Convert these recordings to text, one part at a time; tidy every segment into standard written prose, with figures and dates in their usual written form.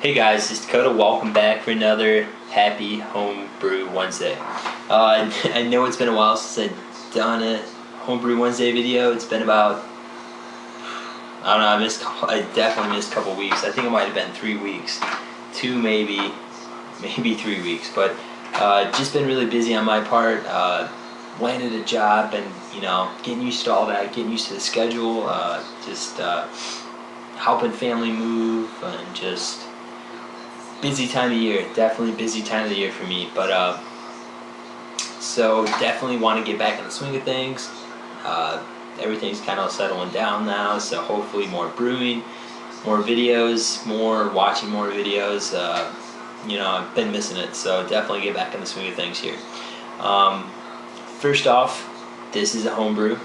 Hey guys, it's Dakota. Welcome back for another happy Homebrew Wednesday. I know it's been a while since I've done a Homebrew Wednesday video. It's been about, I don't know, I definitely missed a couple weeks. I think it might have been 3 weeks. 2 maybe 3 weeks. But just been really busy on my part. Landed a job and, getting used to all that, getting used to the schedule, helping family move and just busy time of year, definitely busy time of the year for me. But so definitely want to get back in the swing of things. Everything's kind of settling down now, so hopefully more brewing, more videos, watching more videos. I've been missing it, so definitely get back in the swing of things here. First off, this is a homebrew.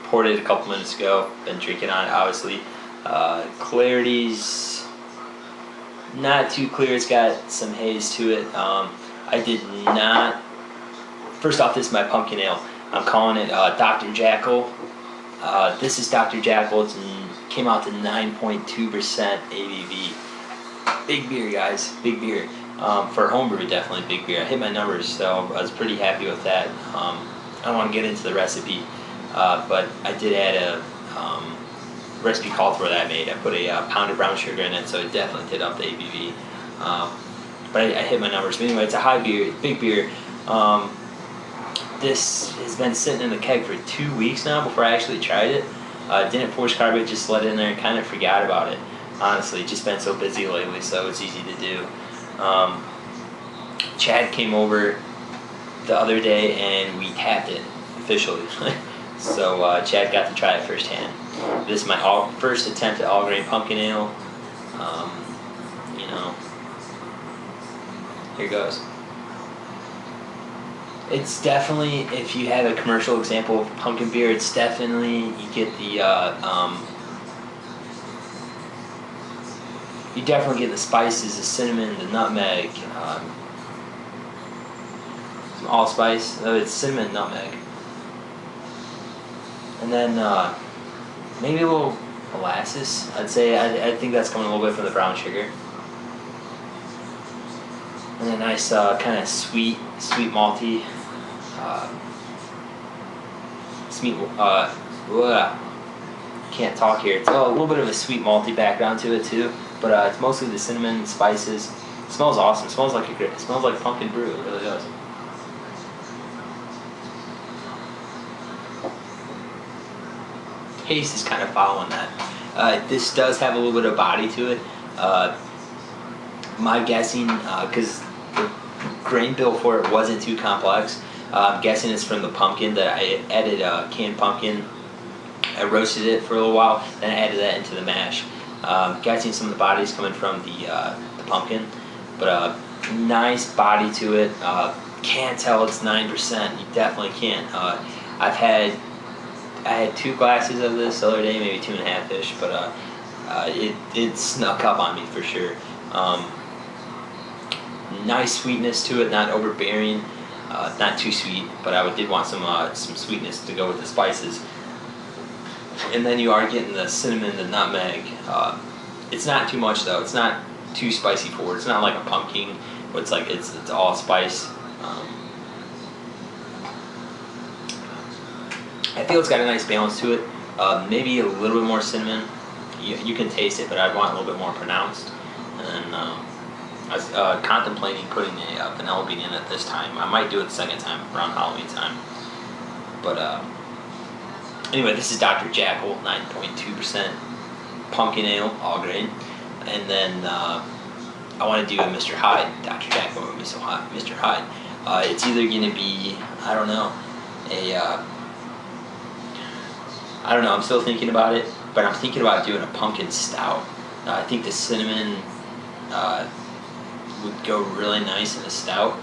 Poured it a couple minutes ago. Been drinking on it, obviously. Clarity's not too clear. It's got some haze to it. I did not. First off, this is my pumpkin ale. I'm calling it Dr. Jackal. This is Dr. Jackal. It came out to 9.2% ABV. Big beer, guys. Big beer. For homebrew, definitely big beer. I hit my numbers, so I was pretty happy with that. I don't want to get into the recipe, but I did add a recipe called for that I made. I put a pound of brown sugar in it, so it definitely did up the ABV. But I hit my numbers. But anyway, it's a high beer, big beer. This has been sitting in the keg for 2 weeks now before I actually tried it. Didn't force carb it, just let it in there and kind of forgot about it. Honestly, just been so busy lately, so it's easy to do. Chad came over the other day and we tapped it officially. So Chad got to try it firsthand. This is my first attempt at all-grain pumpkin ale. Here goes. It's definitely, if you have a commercial example of pumpkin beer, it's definitely, you get the, you definitely get the spices, the cinnamon, the nutmeg, some allspice. It's cinnamon and nutmeg. And then maybe a little molasses. I'd say I think that's coming a little bit from the brown sugar. And a nice kind of sweet malty. Can't talk here. It's a little bit of a sweet malty background to it too, but it's mostly the cinnamon and spices. It smells awesome. It smells like pumpkin brew. It really does. Taste is kind of following that. This does have a little bit of body to it. My guessing, because the grain bill for it wasn't too complex, I'm guessing it's from the pumpkin that I added canned pumpkin. I roasted it for a little while, then I added that into the mash. Guessing some of the body is coming from the pumpkin, but nice body to it. Can't tell it's 9%. You definitely can't. I had 2 glasses of this the other day, maybe 2.5-ish, but it snuck up on me for sure. Nice sweetness to it, not overbearing, not too sweet, but I did want some sweetness to go with the spices. And then you are getting the cinnamon, the nutmeg. It's not too much though. It's not too spicy forward. It's not like a pumpkin, where it's like it's all spice. I feel it's got a nice balance to it. Maybe a little bit more cinnamon. You can taste it, but I'd want a little bit more pronounced. And I was contemplating putting a vanilla bean in it this time. I might do it the second time around Halloween time. But anyway, this is Dr. Jackal, 9.2% pumpkin ale, all grain. And then I want to do a Mr. Hyde, Dr. Jackal or Mr. Hyde. It's either going to be, I don't know, I'm still thinking about it, but I'm thinking about doing a pumpkin stout. I think the cinnamon would go really nice in a stout.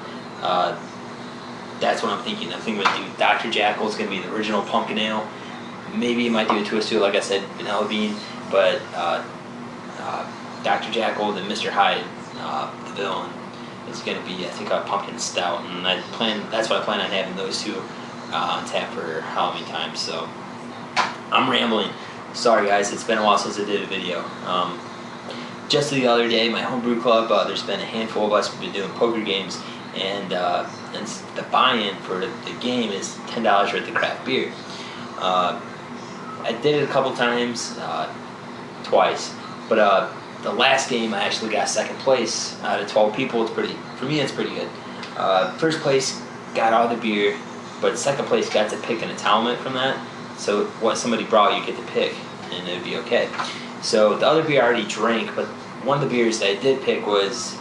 That's what I'm thinking. I'm thinking we'll do Dr. Jackal is going to be the original pumpkin ale. Maybe you might do a twist to it, like I said, vanilla bean, but Dr. Jackal, then Mr. Hyde, the villain, is going to be, I think, a pumpkin stout, and that's what I plan on having those two on tap for Halloween time. So I'm rambling. Sorry guys, it's been a while since I did a video. Just the other day, my homebrew club, there's been a handful of us who've been doing poker games, and the buy-in for the game is $10 worth of craft beer. I did it a couple times, twice, but the last game I actually got second place out of 12 people. For me it's pretty good. First place got all the beer, but second place got to pick an entitlement from that. So what somebody brought, you get to pick, and it would be okay. So the other beer I already drank, but one of the beers that I did pick was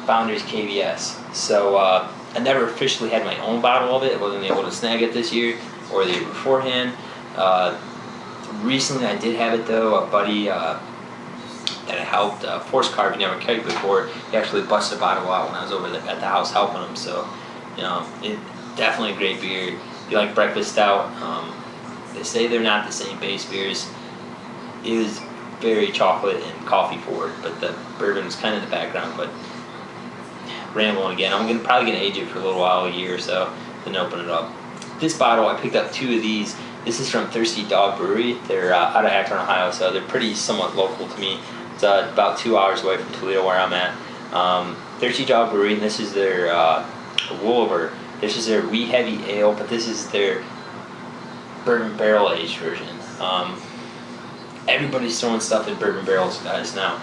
Founders KBS. So I never officially had my own bottle of it. I wasn't able to snag it this year or the year beforehand. Recently I did have it though. A buddy that I helped force carve, he never carried before. He actually busted a bottle out when I was over at the house helping him. So, it definitely a great beer. If you like breakfast stout, they say they're not the same base beers. It was very chocolate and coffee forward, but the bourbon was kind of in the background. But rambling again, I'm probably gonna age it for a little while, a year or so, then open it up. This bottle, I picked up 2 of these. This is from Thirsty Dog Brewery. They're out of Akron, Ohio, so they're pretty somewhat local to me. It's about 2 hours away from Toledo, where I'm at. Thirsty Dog Brewery, and this is their Woolver. This is their Wee Heavy Ale, but this is their bourbon barrel aged version. Everybody's throwing stuff in bourbon barrels, guys, now.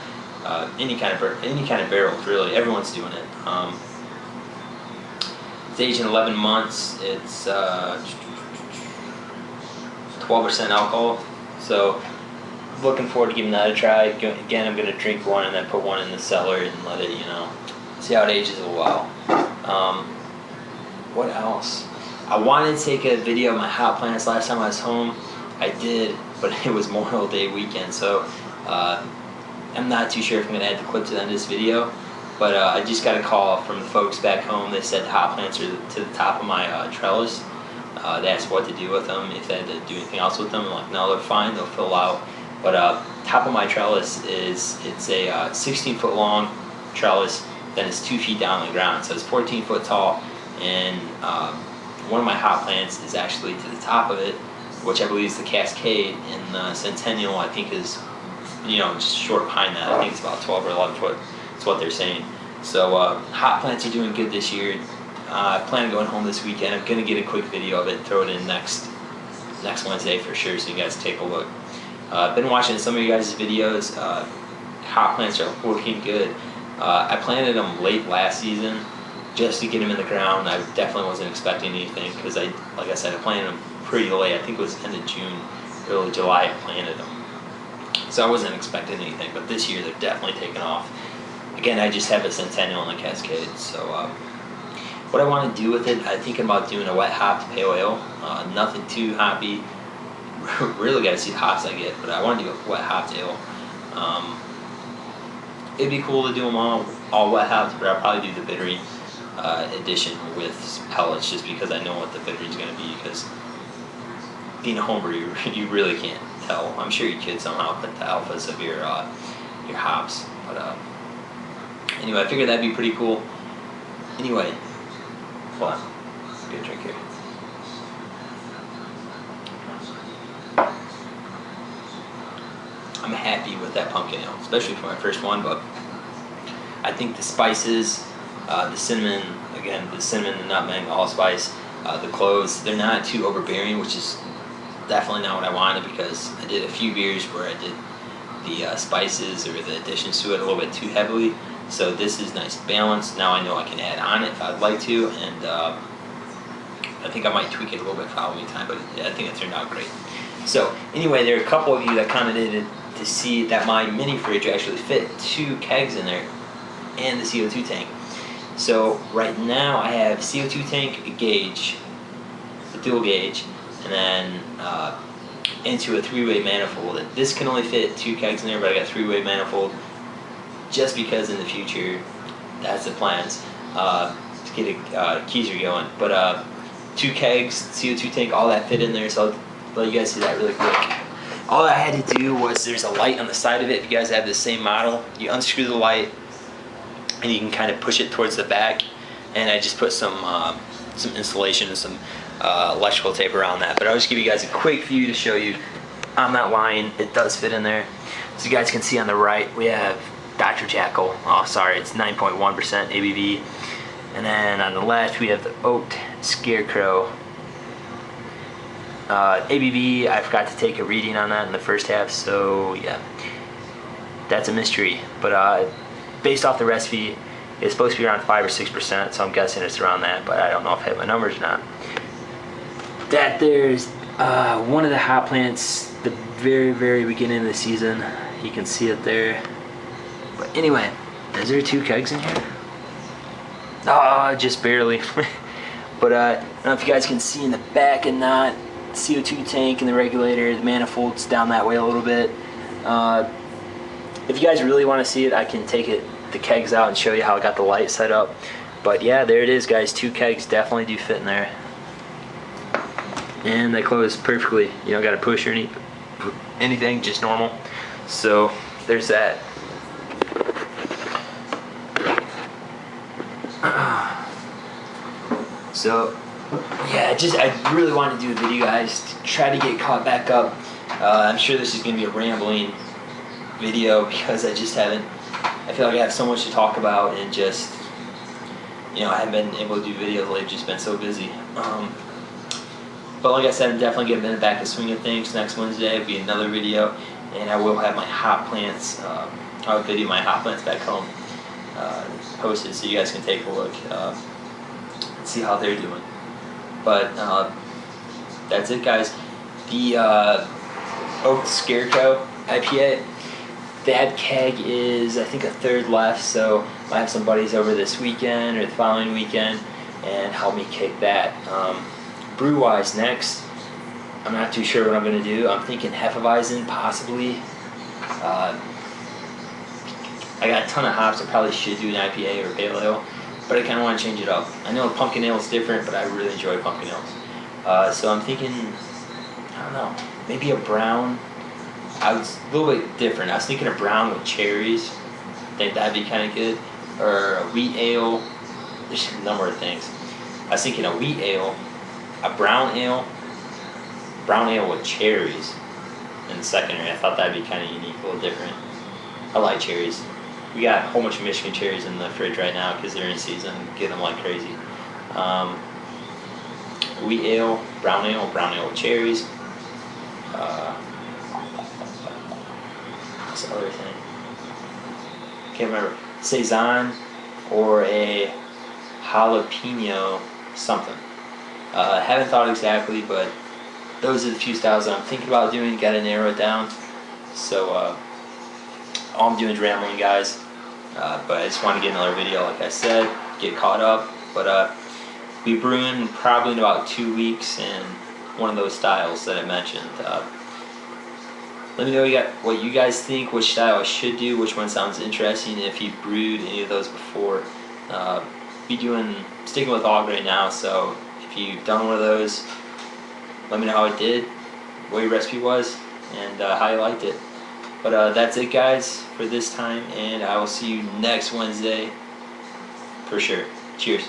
Any kind of barrels, really. Everyone's doing it. It's aged in 11 months. It's 12% alcohol, so looking forward to giving that a try. Again, I'm gonna drink one and then put one in the cellar and let it, see how it ages a while. What else? I wanted to take a video of my hot plants last time I was home. I did, but it was Memorial Day weekend, so I'm not too sure if I'm gonna add the clip to the end of this video. But I just got a call from the folks back home. They said the hot plants are to the top of my trellis. They asked what to do with them, if they had to do anything else with them. I'm like, no, they're fine, they'll fill out. But top of my trellis it's a 16-foot long trellis, then it's 2 feet down on the ground, so it's 14 foot tall. And one of my hot plants is actually to the top of it, which I believe is the Cascade, and the Centennial I think is, just short behind that. I think it's about 12 or 11 foot. That's what they're saying. So hot plants are doing good this year. I plan on going home this weekend. I'm gonna get a quick video of it, throw it in next Wednesday for sure, so you guys take a look. I've been watching some of you guys' videos. Hot plants are working good. I planted them late last season just to get them in the ground. I definitely wasn't expecting anything because like I said, I planted them pretty late. I think it was end of June, early July I planted them. So I wasn't expecting anything, but this year they're definitely taking off. Again, I just have a Centennial and a Cascade, so what I want to do with it, I'm thinking about doing a wet hopped pale ale. Nothing too hoppy. Really got to see the hops I get, but I want to do a wet hopped ale. It'd be cool to do them all wet hopped, but I'll probably do the bittery edition with pellets, just because I know what the bittery is going to be. Because being a homebrew, you really can't tell. I'm sure you could somehow put the alphas of your hops, but anyway, I figured that'd be pretty cool. Anyway. Hold on. Get a drink here. I'm happy with that pumpkin ale, especially for my first one, but I think the spices, the cinnamon, the nutmeg, allspice, the cloves, they're not too overbearing, which is definitely not what I wanted, because I did a few beers where I did the spices or the additions to it a little bit too heavily. So this is nice balance. Now I know I can add on it if I'd like to, and I think I might tweak it a little bit following time, but I think it turned out great. So anyway, there are a couple of you that commented to see that my mini fridge actually fit 2 kegs in there and the CO2 tank. So right now I have CO2 tank, a gauge, a dual gauge, and then into a 3-way manifold. This can only fit 2 kegs in there, but I got 3-way manifold, just because in the future, that's the plans, to get a Keyser going. But 2 kegs, CO2 tank, all that fit in there, so I'll let you guys see that really quick. All I had to do was, there's a light on the side of it. If you guys have the same model, you unscrew the light, and you can kind of push it towards the back, and I just put some insulation and some electrical tape around that. But I'll just give you guys a quick view to show you I'm not lying, it does fit in there. So you guys can see on the right, we have Dr. Jackal. Oh, sorry, it's 9.1% ABV. And then on the left, we have the Oaked Scarecrow. ABV, I forgot to take a reading on that in the first half, so yeah, that's a mystery. But based off the recipe, it's supposed to be around 5 or 6%, so I'm guessing it's around that, but I don't know if I have my numbers or not. That there's one of the hop plants, the very beginning of the season. You can see it there. But anyway, is there 2 kegs in here? Oh, just barely. But I don't know if you guys can see in the back and not CO2 tank and the regulator, the manifold's down that way a little bit. If you guys really want to see it, I can take the kegs out and show you how I got the light set up. But yeah, there it is, guys. 2 kegs definitely do fit in there. And they close perfectly. You don't got to push or anything, just normal. So there's that. So yeah, I really wanted to do a video, guys, to try to get caught back up. I'm sure this is going to be a rambling video because I feel like I have so much to talk about, and just, you know, I haven't been able to do videos lately. I've just been so busy. But like I said, I'm definitely getting back to swing of things. Next Wednesday will be another video, and I will have my hop plants, I'll video my hop plants back home posted, so you guys can take a look and see how they're doing. But that's it, guys. The Oak Scarecrow IPA, that keg is, I think, a third left, so I have some buddies over this weekend or the following weekend and help me keg that. Brew-wise, next, I'm not too sure what I'm going to do. I'm thinking Hefeweizen, possibly. I got a ton of hops. I probably should do an IPA or pale ale, but I kind of want to change it up. I know pumpkin ale is different, but I really enjoy pumpkin ales. So I'm thinking, I don't know, maybe a brown. I was a little bit different. I was thinking a brown with cherries. I think that'd be kind of good. Or a wheat ale. There's a number of things. I was thinking a wheat ale, a brown ale with cherries in the secondary. I thought that'd be kind of unique, a little different. I like cherries. We got a whole bunch of Michigan cherries in the fridge right now because they're in season. Get them like crazy. Wheat ale, brown ale with cherries. What's the other thing? Can't remember. Saison or a jalapeno something. Haven't thought exactly, but those are the few styles that I'm thinking about doing. Got to narrow it down. So all I'm doing is rambling, guys. But I just want to get another video, like I said, get caught up. But be brewing probably in about 2 weeks in one of those styles that I mentioned. Let me know what you guys think, which style I should do, which one sounds interesting, if you brewed any of those before. Sticking with Og right now, so if you've done one of those, let me know how it did, what your recipe was, and how you liked it. But that's it, guys, for this time, and I will see you next Wednesday for sure. Cheers.